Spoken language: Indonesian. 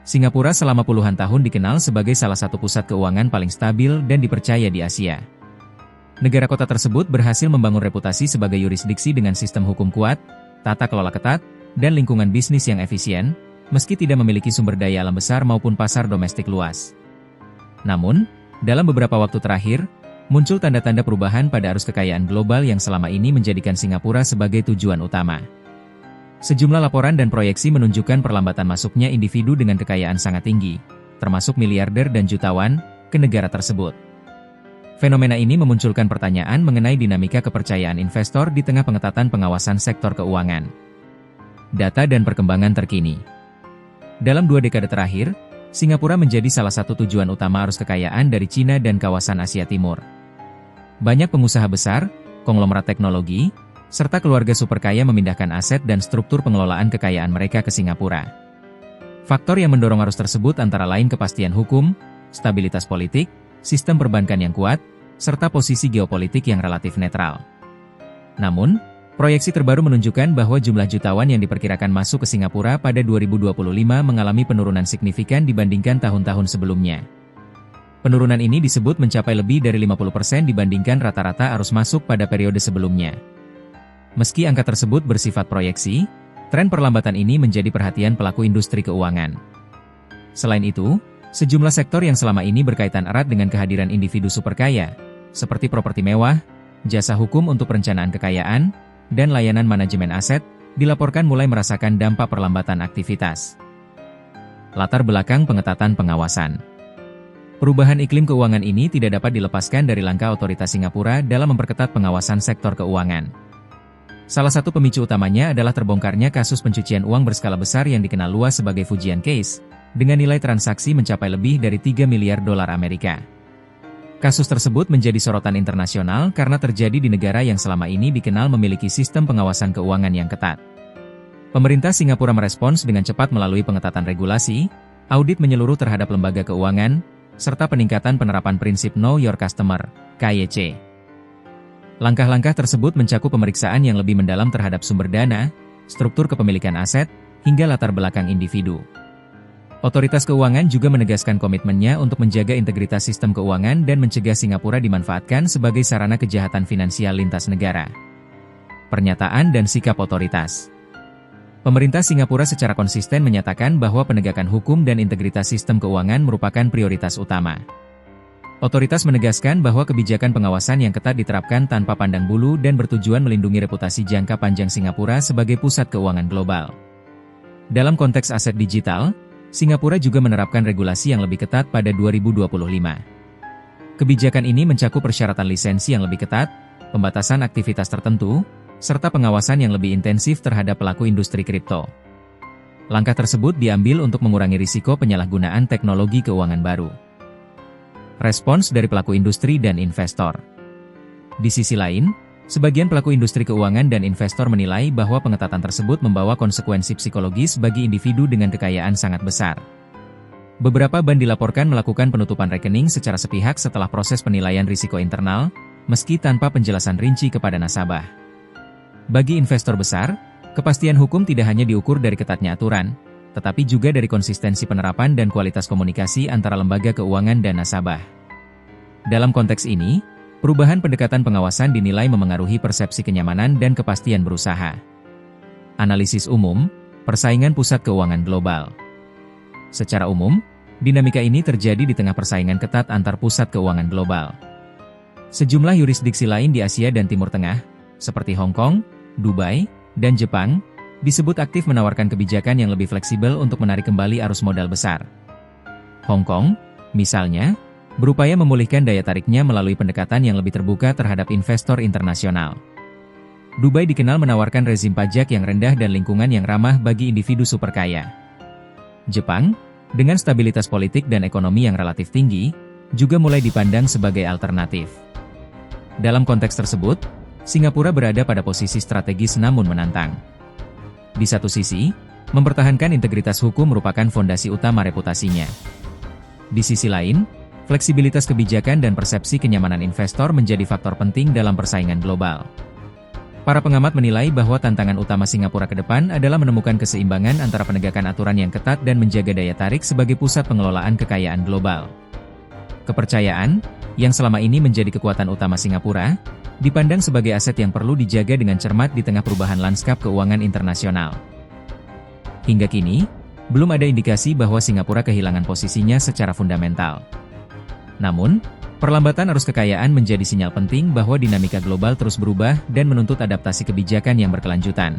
Singapura selama puluhan tahun dikenal sebagai salah satu pusat keuangan paling stabil dan dipercaya di Asia. Negara kota tersebut berhasil membangun reputasi sebagai yurisdiksi dengan sistem hukum kuat, tata kelola ketat, dan lingkungan bisnis yang efisien, meski tidak memiliki sumber daya alam besar maupun pasar domestik luas. Namun, dalam beberapa waktu terakhir, muncul tanda-tanda perubahan pada arus kekayaan global yang selama ini menjadikan Singapura sebagai tujuan utama. Sejumlah laporan dan proyeksi menunjukkan perlambatan masuknya individu dengan kekayaan sangat tinggi, termasuk miliarder dan jutawan, ke negara tersebut. Fenomena ini memunculkan pertanyaan mengenai dinamika kepercayaan investor di tengah pengetatan pengawasan sektor keuangan. Data dan perkembangan terkini. Dalam 2 dekade terakhir, Singapura menjadi salah satu tujuan utama arus kekayaan dari Cina dan kawasan Asia Timur. Banyak pengusaha besar, konglomerat teknologi, serta keluarga super kaya memindahkan aset dan struktur pengelolaan kekayaan mereka ke Singapura. Faktor yang mendorong arus tersebut antara lain kepastian hukum, stabilitas politik, sistem perbankan yang kuat, serta posisi geopolitik yang relatif netral. Namun, proyeksi terbaru menunjukkan bahwa jumlah jutawan yang diperkirakan masuk ke Singapura pada 2025 mengalami penurunan signifikan dibandingkan tahun-tahun sebelumnya. Penurunan ini disebut mencapai lebih dari 50% dibandingkan rata-rata arus masuk pada periode sebelumnya. Meski angka tersebut bersifat proyeksi, tren perlambatan ini menjadi perhatian pelaku industri keuangan. Selain itu, sejumlah sektor yang selama ini berkaitan erat dengan kehadiran individu super kaya, seperti properti mewah, jasa hukum untuk perencanaan kekayaan, dan layanan manajemen aset, dilaporkan mulai merasakan dampak perlambatan aktivitas. Latar belakang pengetatan pengawasan. Perubahan iklim keuangan ini tidak dapat dilepaskan dari langkah otoritas Singapura dalam memperketat pengawasan sektor keuangan. Salah satu pemicu utamanya adalah terbongkarnya kasus pencucian uang berskala besar yang dikenal luas sebagai Fujian Case, dengan nilai transaksi mencapai lebih dari 3 miliar dolar Amerika. Kasus tersebut menjadi sorotan internasional karena terjadi di negara yang selama ini dikenal memiliki sistem pengawasan keuangan yang ketat. Pemerintah Singapura merespons dengan cepat melalui pengetatan regulasi, audit menyeluruh terhadap lembaga keuangan, serta peningkatan penerapan prinsip Know Your Customer, KYC. Langkah-langkah tersebut mencakup pemeriksaan yang lebih mendalam terhadap sumber dana, struktur kepemilikan aset, hingga latar belakang individu. Otoritas keuangan juga menegaskan komitmennya untuk menjaga integritas sistem keuangan dan mencegah Singapura dimanfaatkan sebagai sarana kejahatan finansial lintas negara. Pernyataan dan sikap otoritas. Pemerintah Singapura secara konsisten menyatakan bahwa penegakan hukum dan integritas sistem keuangan merupakan prioritas utama. Otoritas menegaskan bahwa kebijakan pengawasan yang ketat diterapkan tanpa pandang bulu dan bertujuan melindungi reputasi jangka panjang Singapura sebagai pusat keuangan global. Dalam konteks aset digital, Singapura juga menerapkan regulasi yang lebih ketat pada 2025. Kebijakan ini mencakup persyaratan lisensi yang lebih ketat, pembatasan aktivitas tertentu, serta pengawasan yang lebih intensif terhadap pelaku industri kripto. Langkah tersebut diambil untuk mengurangi risiko penyalahgunaan teknologi keuangan baru. Respons dari pelaku industri dan investor. Di sisi lain, sebagian pelaku industri keuangan dan investor menilai bahwa pengetatan tersebut membawa konsekuensi psikologis bagi individu dengan kekayaan sangat besar. Beberapa bank dilaporkan melakukan penutupan rekening secara sepihak setelah proses penilaian risiko internal, meski tanpa penjelasan rinci kepada nasabah. Bagi investor besar, kepastian hukum tidak hanya diukur dari ketatnya aturan, tetapi juga dari konsistensi penerapan dan kualitas komunikasi antara lembaga keuangan dan nasabah. Dalam konteks ini, perubahan pendekatan pengawasan dinilai memengaruhi persepsi kenyamanan dan kepastian berusaha. Analisis umum, persaingan pusat keuangan global. Secara umum, dinamika ini terjadi di tengah persaingan ketat antar pusat keuangan global. Sejumlah yurisdiksi lain di Asia dan Timur Tengah, seperti Hong Kong, Dubai, dan Jepang, disebut aktif menawarkan kebijakan yang lebih fleksibel untuk menarik kembali arus modal besar. Hong Kong, misalnya, berupaya memulihkan daya tariknya melalui pendekatan yang lebih terbuka terhadap investor internasional. Dubai dikenal menawarkan rezim pajak yang rendah dan lingkungan yang ramah bagi individu super kaya. Jepang, dengan stabilitas politik dan ekonomi yang relatif tinggi, juga mulai dipandang sebagai alternatif. Dalam konteks tersebut, Singapura berada pada posisi strategis namun menantang. Di satu sisi, mempertahankan integritas hukum merupakan fondasi utama reputasinya. Di sisi lain, fleksibilitas kebijakan dan persepsi kenyamanan investor menjadi faktor penting dalam persaingan global. Para pengamat menilai bahwa tantangan utama Singapura ke depan adalah menemukan keseimbangan antara penegakan aturan yang ketat dan menjaga daya tarik sebagai pusat pengelolaan kekayaan global. Kepercayaan, yang selama ini menjadi kekuatan utama Singapura, dipandang sebagai aset yang perlu dijaga dengan cermat di tengah perubahan lanskap keuangan internasional. Hingga kini, belum ada indikasi bahwa Singapura kehilangan posisinya secara fundamental. Namun, perlambatan arus kekayaan menjadi sinyal penting bahwa dinamika global terus berubah dan menuntut adaptasi kebijakan yang berkelanjutan.